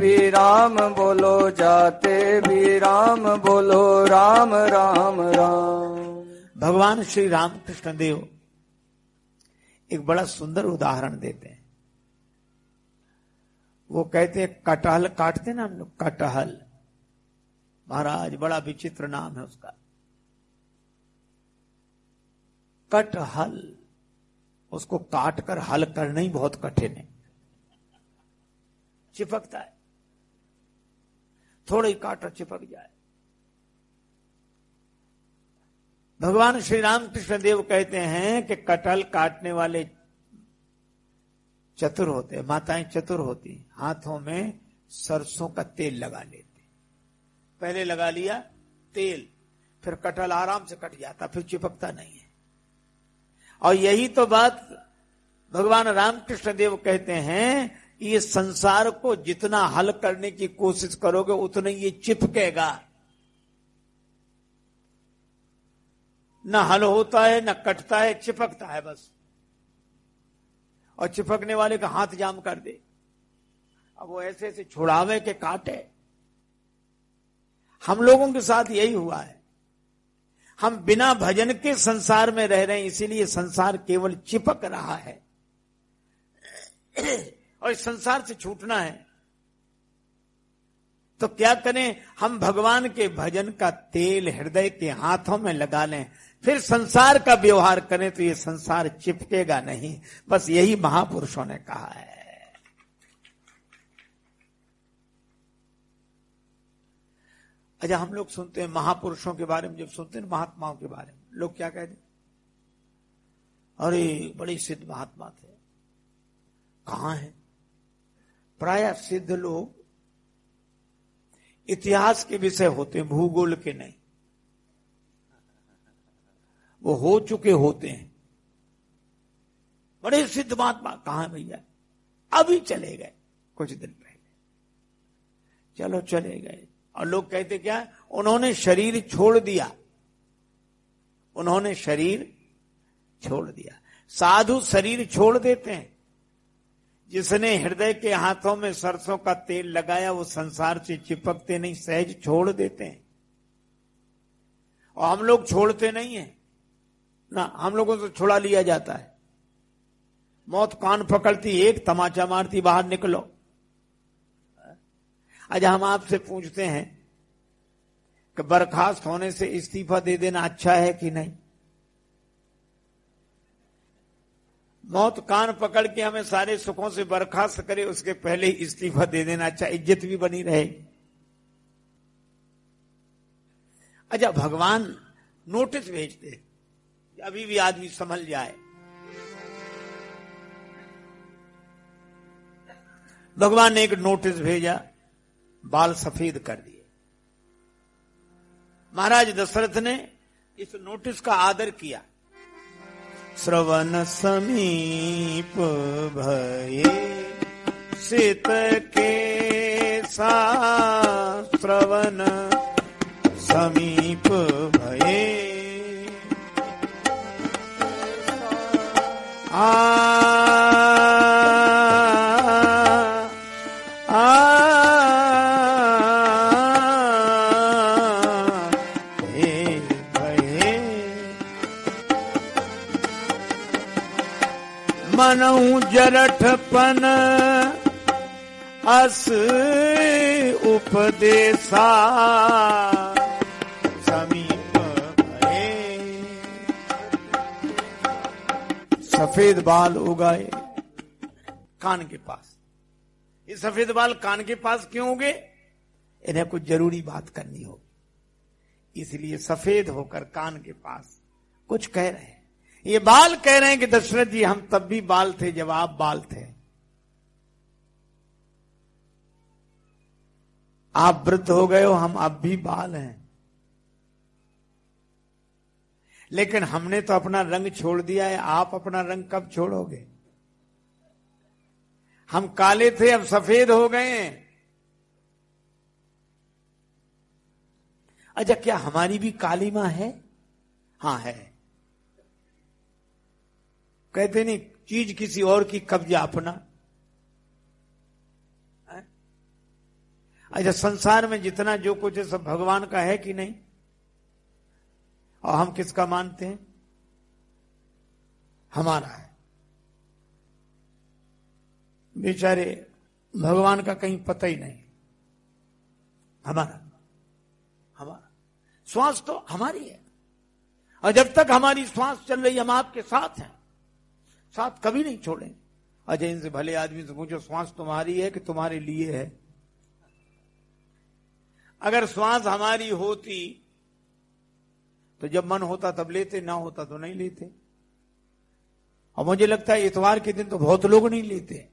भी राम बोलो, जाते भी राम बोलो, राम राम राम। भगवान श्री रामकृष्ण देव एक बड़ा सुंदर उदाहरण देते हैं। वो कहते हैं कटहल काटते ना हम लोग, कटहल, महाराज बड़ा विचित्र नाम है उसका, कटहल, उसको काट कर हल करना ही बहुत कठिन है, चिपकता है, थोड़ा ही काटो चिपक जाए। भगवान श्री रामकृष्ण देव कहते हैं कि कटहल काटने वाले चतुर होते हैं, माताएं चतुर होती, हाथों में सरसों का तेल लगा लेते, पहले लगा लिया तेल, फिर कटहल आराम से कट जाता, फिर चिपकता नहीं है। और यही तो बात भगवान रामकृष्ण देव कहते हैं, ये संसार को जितना हल करने की कोशिश करोगे उतना ये चिपकेगा, न हल होता है न कटता है, चिपकता है बस। और चिपकने वाले का हाथ जाम कर दे, अब वो ऐसे ऐसे छुड़ावे के काटे। हम लोगों के साथ यही हुआ है, हम बिना भजन के संसार में रह रहे हैं, इसीलिए संसार केवल चिपक रहा है और इस संसार से छूटना है तो क्या करें, हम भगवान के भजन का तेल हृदय के हाथों में लगा लें, फिर संसार का व्यवहार करें तो ये संसार चिपकेगा नहीं। बस यही महापुरुषों ने कहा है। अच्छा, हम लोग सुनते हैं महापुरुषों के बारे में, जब सुनते हैं महात्माओं के बारे में, लोग क्या कहते हैं, अरे बड़े सिद्ध महात्मा थे। कहां है? प्राय सिद्ध लोग इतिहास के विषय होते हैं, भूगोल के नहीं, वो हो चुके होते हैं। बड़े सिद्ध महात्मा कहां है भैया? अभी चले गए कुछ दिन पहले, चलो चले गए। और लोग कहते क्या, उन्होंने शरीर छोड़ दिया, उन्होंने शरीर छोड़ दिया। साधु शरीर छोड़ देते हैं, जिसने हृदय के हाथों में सरसों का तेल लगाया वो संसार से चिपकते नहीं, सहज छोड़ देते हैं। और हम लोग छोड़ते नहीं हैं ना, हम लोगों से छुड़ा लिया जाता है। मौत कान पकड़ती, एक तमाचा मारती, बाहर निकलो। आज हम आपसे पूछते हैं कि बर्खास्त होने से इस्तीफा दे देना अच्छा है कि नहीं? मौत कान पकड़ के हमें सारे सुखों से बर्खास्त करे, उसके पहले ही इस्तीफा दे देना अच्छा, इज्जत भी बनी रहेगी। अच्छा, भगवान नोटिस भेजते, अभी भी आदमी संभल जाए। भगवान ने एक नोटिस भेजा, बाल सफेद कर दिए। महाराज दशरथ ने इस नोटिस का आदर किया। श्रवण समीप भये सित के सा, श्रवण समीप भये मनहु जरठपन अस उपदेशा, समीप भये। सफेद बाल उगाए कान के पास। ये सफेद बाल कान के पास क्यों उगे? इन्हें कुछ जरूरी बात करनी होगी, इसलिए सफेद होकर कान के पास कुछ कह रहे हैं। ये बाल कह रहे हैं कि दशरथ जी, हम तब भी बाल थे जब आप बाल थे। आप वृद्ध हो गए हो, हम अब भी बाल हैं, लेकिन हमने तो अपना रंग छोड़ दिया है, आप अपना रंग कब छोड़ोगे? हम काले थे, अब सफेद हो गए हैं। अच्छा, क्या हमारी भी काली मां है? हाँ है। कहते नहीं, चीज किसी और की कब्जा अपना। अच्छा, संसार में जितना जो कुछ है सब भगवान का है कि नहीं? और हम किसका मानते हैं? हमारा है। बेचारे भगवान का कहीं पता ही नहीं। हमारा श्वास तो हमारी है, और जब तक हमारी श्वास चल रही हम आपके साथ हैं, साथ कभी नहीं छोड़ेंगे। अच्छा, इनसे भले आदमी से पूछो श्वास तुम्हारी है कि तुम्हारे लिए है? अगर श्वास हमारी होती तो जब मन होता तब लेते, ना होता तो नहीं लेते। और मुझे लगता है इतवार के दिन तो बहुत लोग नहीं लेते,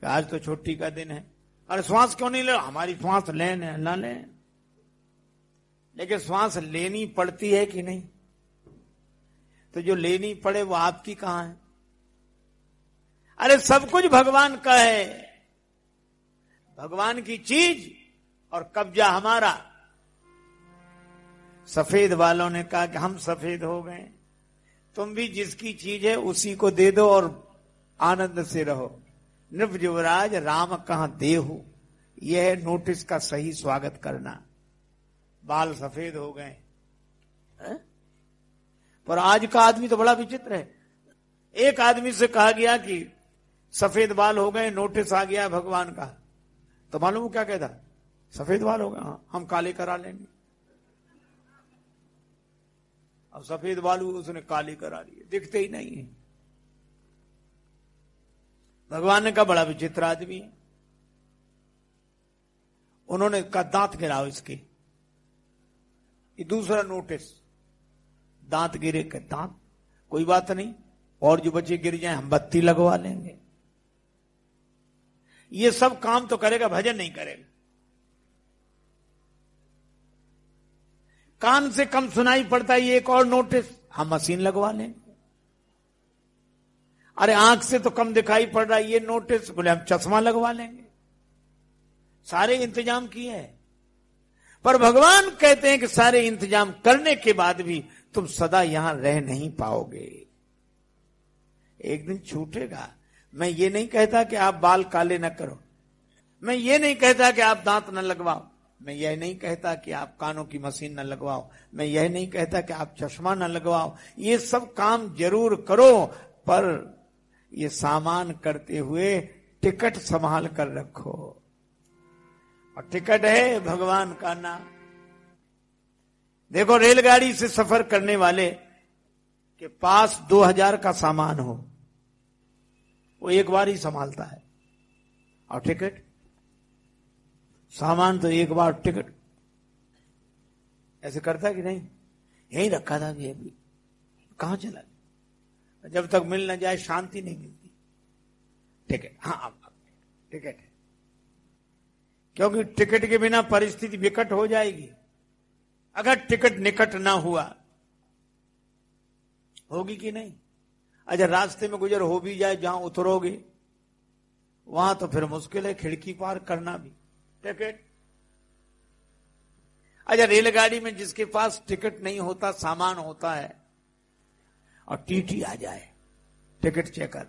आज तो छुट्टी का दिन है। अरे श्वास क्यों नहीं ले? हमारी श्वास लें ना लें, लेकिन श्वास लेनी पड़ती है कि नहीं? तो जो लेनी पड़े वो आपकी कहां है? अरे सब कुछ भगवान का है, भगवान की चीज और कब्जा हमारा। सफेद वालों ने कहा कि हम सफेद हो गए, तुम भी जिसकी चीज है उसी को दे दो और आनंद से रहो। नृप युवराज राम कहां देहु, यह है नोटिस का सही स्वागत करना। बाल सफेद हो गए, पर आज का आदमी तो बड़ा विचित्र है। एक आदमी से कहा गया कि सफेद बाल हो गए, नोटिस आ गया भगवान का, तो मालूम क्या कहता? सफेद बाल हो गए, हाँ हम काले करा लेंगे। अब सफेद बाल उसने काले करा लिए, दिखते ही नहीं है। भगवान ने कहा बड़ा विचित्र आदमी है। उन्होंने कहा दांत गिराओ इसके। ये दूसरा नोटिस, दांत गिरे के दांत, कोई बात नहीं, और जो बच्चे गिर जाए हम बत्ती लगवा लेंगे। ये सब काम तो करेगा, भजन नहीं करेगा। कान से कम सुनाई पड़ता है, ये एक और नोटिस, हम मशीन लगवा लेंगे। अरे आंख से तो कम दिखाई पड़ रहा है, ये नोटिस, बोले हम चश्मा लगवा लेंगे। सारे इंतजाम किए हैं, पर भगवान कहते हैं कि सारे इंतजाम करने के बाद भी तुम सदा यहां रह नहीं पाओगे, एक दिन छूटेगा। मैं ये नहीं कहता कि आप बाल काले न करो, मैं ये नहीं कहता कि आप दांत न लगवाओ, मैं यह नहीं कहता कि आप कानों की मशीन न लगवाओ, मैं यह नहीं कहता कि आप चश्मा न लगवाओ। ये सब काम जरूर करो, पर ये सामान करते हुए टिकट संभाल कर रखो, और टिकट है भगवान का नाम। देखो, रेलगाड़ी से सफर करने वाले के पास 2000 का सामान हो, वो एक बार ही संभालता है, और टिकट, सामान तो एक बार, टिकट ऐसे करता है कि नहीं? यही रखा था अभी अभी, कहां चला? जब तक मिल न जाए शांति नहीं मिलती। टिकट, हाँ टिकट है, क्योंकि टिकट के बिना परिस्थिति विकट हो जाएगी। अगर टिकट निकट ना हुआ, होगी कि नहीं? अच्छा, रास्ते में गुजर हो भी जाए, जहां उतरोगे वहां तो फिर मुश्किल है, खिड़की पार करना भी टिकट। अच्छा, रेलगाड़ी में जिसके पास टिकट नहीं होता, सामान होता है, और टीटी आ जाए टिकट चेकर,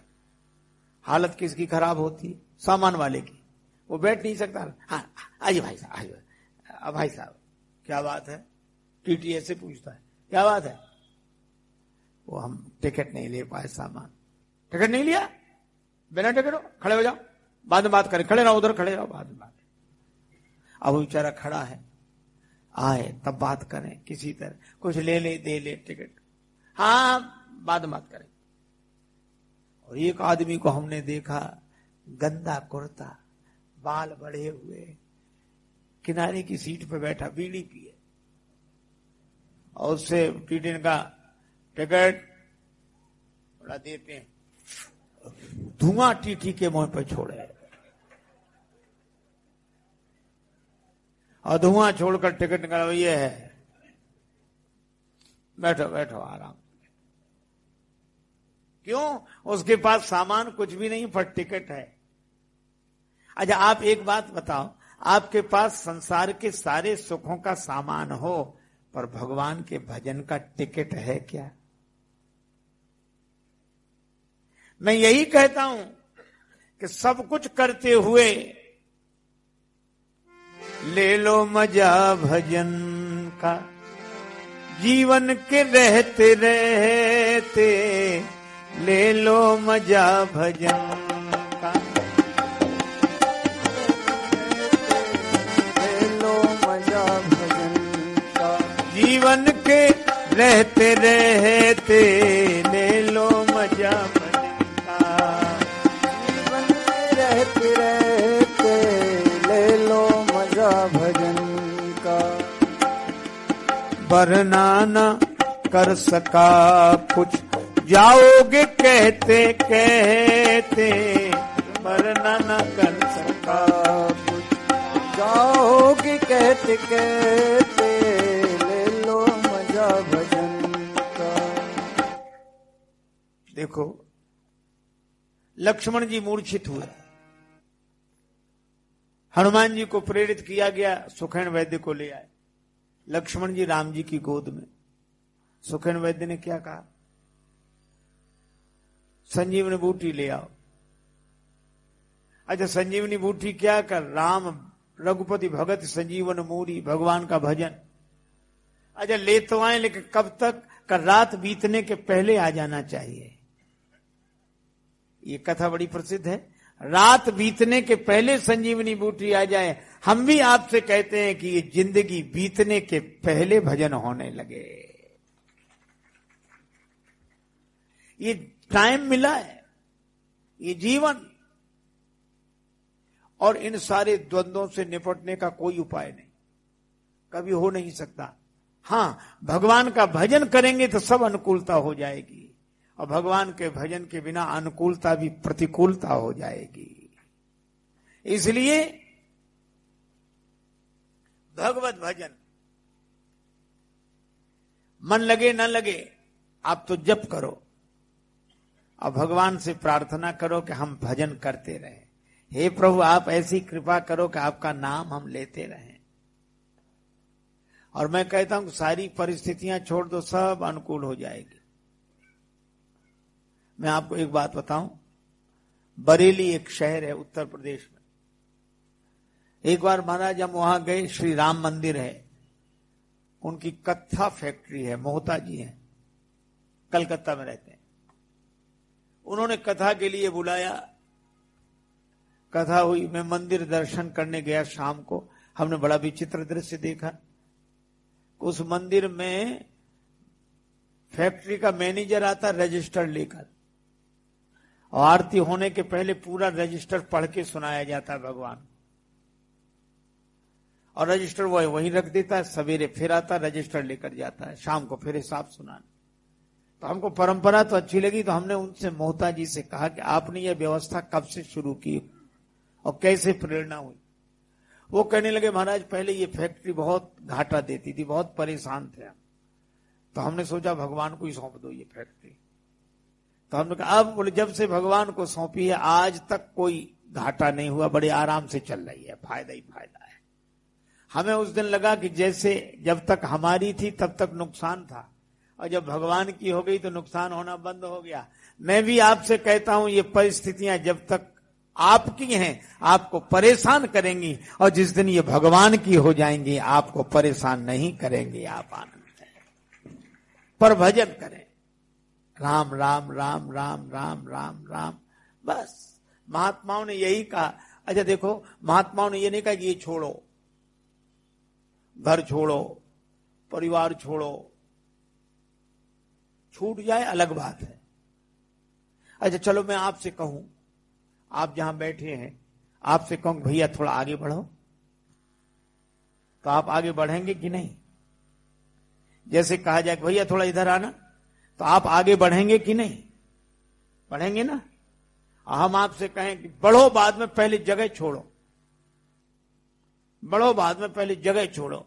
हालत किसकी खराब होती है? सामान वाले की। वो बैठ नहीं सकता। हाँ आइए भाई साहब, आइए भाई साहब, क्या बात है? टीटी ऐसे पूछता है, क्या बात है? वो हम टिकट नहीं ले पाए, सामान। टिकट नहीं लिया? बिना टिकट हो, खड़े हो जाओ, बाद में बात करें। खड़े रहो, उधर खड़े रहो, बाद में बात। अब वो बेचारा खड़ा है, आए तब बात करें किसी तरह, कुछ ले ले, दे ले टिकट, हाँ बाद में बात करें। और एक आदमी को हमने देखा, गंदा कुर्ता, बाल बढ़े हुए, किनारे की सीट पे बैठा, बीड़ी पिए, और उससे टीटी ने कहा टिकट थोड़ा देते हैं, धुआं टीटी के मुंह पे छोड़े, और धुआं छोड़कर टिकट निकाला, ये है, बैठो बैठो आराम। क्यों? उसके पास सामान कुछ भी नहीं, पर टिकट है। अच्छा, आप एक बात बताओ, आपके पास संसार के सारे सुखों का सामान हो, पर भगवान के भजन का टिकट है क्या? मैं यही कहता हूं कि सब कुछ करते हुए ले लो मजा भजन का। जीवन के रहते रहते ले लो मजा भजन का। ले लो मजा भजन का। जीवन के रहते रहते ले लो मजा भजन का। जीवन में रहते रहते ले लो मजा भजन का। वरना न कर सका कुछ जाओगे कहते कहते। वरना न कर सका कुछ जाओगे कहते कहते ले लो मजा भजन का। देखो लक्ष्मण जी मूर्छित हुए, हनुमान जी को प्रेरित किया गया, सुखेन वैद्य को ले आए। लक्ष्मण जी राम जी की गोद में। सुखेन वैद्य ने क्या कहा, संजीवनी बूटी ले आओ। अच्छा संजीवनी बूटी क्या कर, राम रघुपति भगत संजीवन मूरी, भगवान का भजन। अच्छा ले तो आए, लेकिन कब तक, कर रात बीतने के पहले आ जाना चाहिए। ये कथा बड़ी प्रसिद्ध है, रात बीतने के पहले संजीवनी बूटी आ जाए। हम भी आपसे कहते हैं कि ये जिंदगी बीतने के पहले भजन होने लगे। ये टाइम मिला है, ये जीवन, और इन सारे द्वंद्वों से निपटने का कोई उपाय नहीं, कभी हो नहीं सकता। हां भगवान का भजन करेंगे तो सब अनुकूलता हो जाएगी, और भगवान के भजन के बिना अनुकूलता भी प्रतिकूलता हो जाएगी। इसलिए भगवत भजन, मन लगे न लगे आप तो जप करो और भगवान से प्रार्थना करो कि हम भजन करते रहें। हे प्रभु आप ऐसी कृपा करो कि आपका नाम हम लेते रहें। और मैं कहता हूं सारी परिस्थितियां छोड़ दो, सब अनुकूल हो जाएगी। मैं आपको एक बात बताऊं, बरेली एक शहर है उत्तर प्रदेश में। एक बार महाराज हम वहां गए, श्री राम मंदिर है, उनकी कत्था फैक्ट्री है, मोहता जी हैं, कलकत्ता में रहते हैं। उन्होंने कथा के लिए बुलाया, कथा हुई, मैं मंदिर दर्शन करने गया शाम को। हमने बड़ा विचित्र दृश्य देखा। उस मंदिर में फैक्ट्री का मैनेजर आता रजिस्टर लेकर, और आरती होने के पहले पूरा रजिस्टर पढ़ के सुनाया जाता है भगवान, और रजिस्टर वो वहीं रख देता है। सवेरे फिर आता रजिस्टर लेकर जाता है, शाम को फिर हिसाब सुनाने। तो हमको परंपरा तो अच्छी लगी, तो हमने उनसे मोहता जी से कहा कि आपने ये व्यवस्था कब से शुरू की और कैसे प्रेरणा हुई। वो कहने लगे महाराज पहले ये फैक्ट्री बहुत घाटा देती थी, बहुत परेशान थे हम, तो हमने सोचा भगवान को ही सौंप दो ये फैक्ट्री। तो हमने कहा, अब बोले जब से भगवान को सौंपी है आज तक कोई घाटा नहीं हुआ, बड़े आराम से चल रही है, फायदा ही फायदा है। हमें उस दिन लगा कि जैसे जब तक हमारी थी तब तक नुकसान था, और जब भगवान की हो गई तो नुकसान होना बंद हो गया। मैं भी आपसे कहता हूं ये परिस्थितियां जब तक आपकी हैं आपको परेशान करेंगी, और जिस दिन ये भगवान की हो जाएंगी आपको परेशान नहीं करेंगे, आप आनंद है। पर भजन करें, राम राम राम राम राम राम राम, बस। महात्माओं ने यही कहा। अच्छा देखो महात्माओं ने ये नहीं कहा कि ये छोड़ो, घर छोड़ो, परिवार छोड़ो, छूट जाए अलग बात है। अच्छा चलो मैं आपसे कहूं, आप जहां बैठे हैं आपसे कहूं भैया थोड़ा आगे बढ़ो, तो आप आगे बढ़ेंगे कि नहीं? जैसे कहा जाए भैया थोड़ा इधर आना, तो आप आगे बढ़ेंगे कि नहीं? बढ़ेंगे ना। हम आपसे कहें कि बढ़ो, बाद में पहले जगह छोड़ो, बढ़ो बाद में पहले जगह छोड़ो।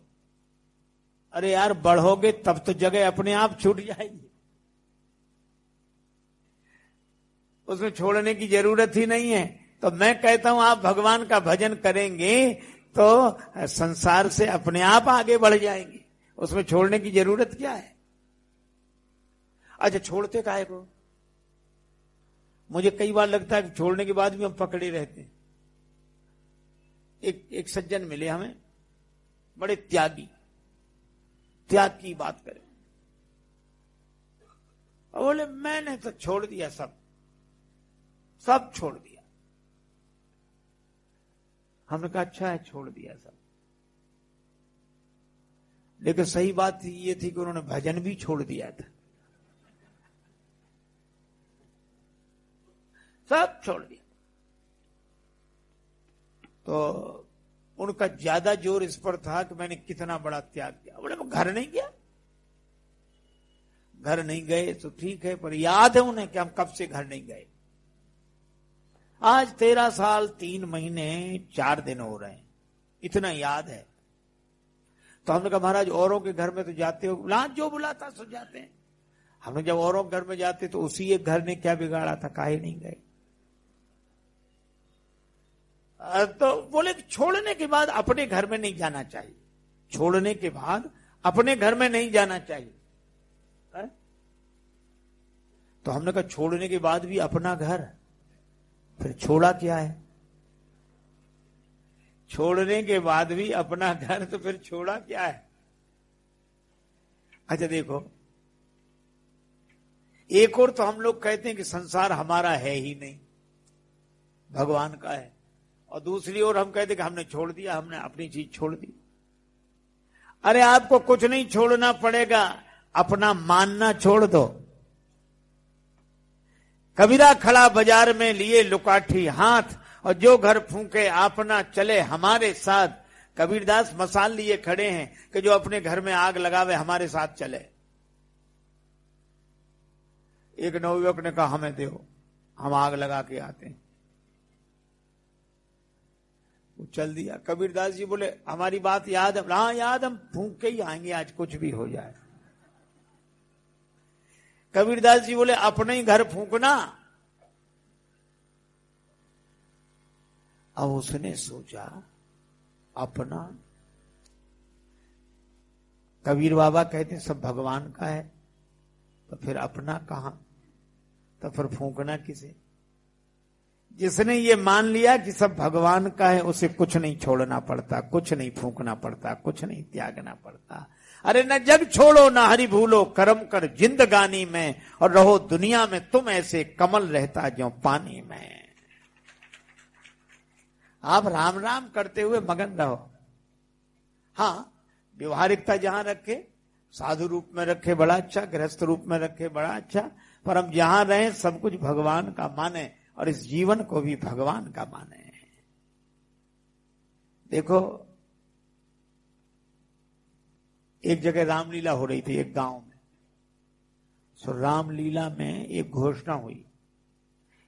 अरे यार बढ़ोगे तब तो जगह अपने आप छूट जाएगी, उसमें छोड़ने की जरूरत ही नहीं है। तो मैं कहता हूं आप भगवान का भजन करेंगे तो संसार से अपने आप आगे बढ़ जाएंगे, उसमें छोड़ने की जरूरत क्या है? अच्छा छोड़ते काहे को? मुझे कई बार लगता है कि छोड़ने के बाद भी हम पकड़े रहते हैं। एक सज्जन मिले हमें, बड़े त्यागी, त्याग की बात करें। और बोले मैंने तो छोड़ दिया, सब छोड़ दिया। हमने कहा अच्छा है, छोड़ दिया सब। लेकिन सही बात ये थी कि उन्होंने भजन भी छोड़ दिया था, सब छोड़ दिया। तो उनका ज्यादा जोर इस पर था कि मैंने कितना बड़ा त्याग किया। बोले मैं घर नहीं गया। घर नहीं गए तो ठीक है, पर याद है उन्हें कि हम कब से घर नहीं गए। आज 13 साल 3 महीने 4 दिन हो रहे हैं, इतना याद है। तो हमने कहा महाराज औरों के घर में तो जाते हो, जो बुलाता सो जाते हैं। हमने जब औरों के घर में जाते तो उसी एक घर ने क्या बिगाड़ा था, काहे नहीं गए। तो बोले छोड़ने के बाद अपने घर में नहीं जाना चाहिए, छोड़ने के बाद अपने घर में नहीं जाना चाहिए। तो हमने कहा छोड़ने के बाद भी अपना घर, फिर छोड़ा क्या है। छोड़ने के बाद भी अपना घर, तो फिर छोड़ा क्या है। अच्छा देखो, एक और तो हम लोग कहते हैं कि संसार हमारा है ही नहीं, भगवान का है। और दूसरी ओर हम कहते हैं कि हमने छोड़ दिया, हमने अपनी चीज छोड़ दी। अरे आपको कुछ नहीं छोड़ना पड़ेगा, अपना मानना छोड़ दो। कबीरा खड़ा बाजार में लिए लुकाठी हाथ, और जो घर फूंके अपना चले हमारे साथ। कबीरदास मसाल लिए खड़े हैं कि जो अपने घर में आग लगावे हमारे साथ चले। एक नवयुवक ने कहा हमें दो, हम आग लगा के आते हैं। वो चल दिया। कबीरदास जी बोले हमारी बात याद है? हाँ याद, हम फूंक के ही आएंगे, आज कुछ भी हो जाए। कबीरदास जी बोले अपने ही घर फूंकना। अब उसने सोचा अपना, कबीर बाबा कहते सब भगवान का है, तो फिर अपना कहां, तो फिर फूंकना किसे। जिसने ये मान लिया कि सब भगवान का है, उसे कुछ नहीं छोड़ना पड़ता, कुछ नहीं फूंकना पड़ता, कुछ नहीं त्यागना पड़ता। अरे न जग छोड़ो न हरि भूलो, कर्म कर जिंदगानी में, और रहो दुनिया में तुम ऐसे कमल रहता जो पानी में। आप राम राम करते हुए मगन रहो। हाँ, व्यवहारिकता जहां रखे, साधु रूप में रखे बड़ा अच्छा, गृहस्थ रूप में रखे बड़ा अच्छा, पर हम जहां रहें सब कुछ भगवान का माने, और इस जीवन को भी भगवान का माने। देखो एक जगह रामलीला हो रही थी एक गांव में। सो रामलीला में एक घोषणा हुई।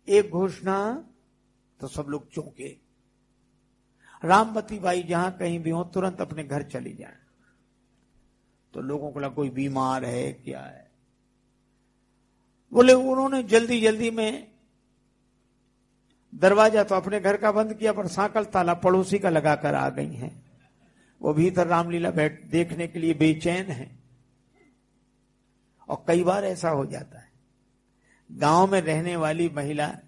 एक घोषणा तो सब लोग चौंके। रामवती बाई जहां कहीं भी हो तुरंत अपने घर चली जाए। तो लोगों को लगा कोई बीमार है क्या है। बोले उन्होंने जल्दी जल्दी में दरवाजा तो अपने घर का बंद किया, पर सांकल ताला पड़ोसी का लगाकर आ गई हैं। वो भीतर रामलीला बैठ देखने के लिए बेचैन है। और कई बार ऐसा हो जाता है, गांव में रहने वाली महिला,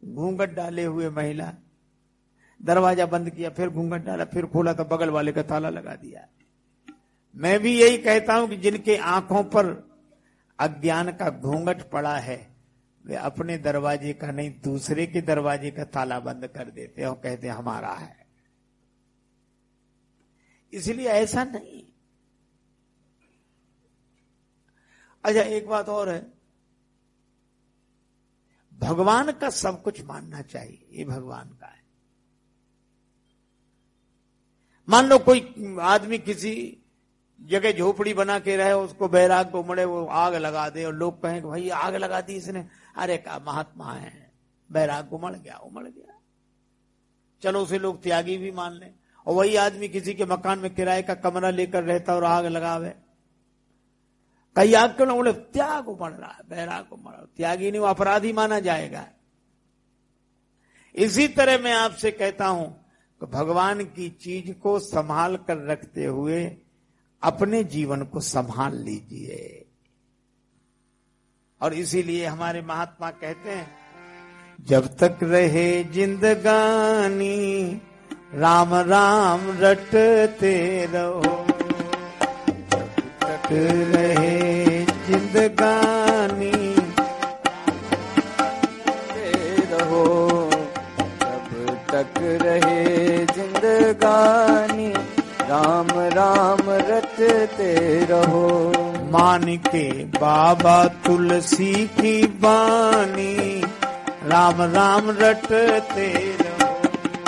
घूंघट डाले हुए महिला, दरवाजा बंद किया, फिर घूंघट डाला, फिर खोला तो बगल वाले का ताला लगा दिया। मैं भी यही कहता हूं कि जिनके आंखों पर अज्ञान का घूंघट पड़ा है, वे अपने दरवाजे का नहीं दूसरे के दरवाजे का ताला बंद कर देते और कहते हमारा है। इसलिए ऐसा नहीं। अच्छा एक बात और है, भगवान का सब कुछ मानना चाहिए, ये भगवान का है। मान लो कोई आदमी किसी जगह झोपड़ी बना के रहे, उसको बैराग को उमड़े, वो आग लगा दे, और लोग कहें कि भाई आग लगा दी इसने। अरे का महात्मा है, बैराग उमड़ गया, उमड़ गया, चलो उसे लोग त्यागी भी मान लें। और वही आदमी किसी के मकान में किराए का कमरा लेकर रहता और आग लगावे, कई आग क्यों ना बोले, त्याग उमड़ रहा है, बैराग उमड़ रहा, त्यागी नहीं, वो अपराधी माना जाएगा। इसी तरह मैं आपसे कहता हूं कि भगवान की चीज को संभाल कर रखते हुए अपने जीवन को संभाल लीजिए। और इसीलिए हमारे महात्मा कहते हैं, जब तक रहे जिंदगानी राम राम रटते रहो, तक रहे जिंदगानी रहो, जब तक रहे जिंदगानी, राम राम रटते रहो। मान के बाबा तुलसी की बानी, राम राम रटते रहो।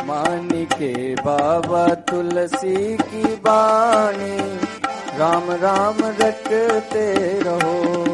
मान के बाबा तुलसी की बानी, राम राम रटते रहो।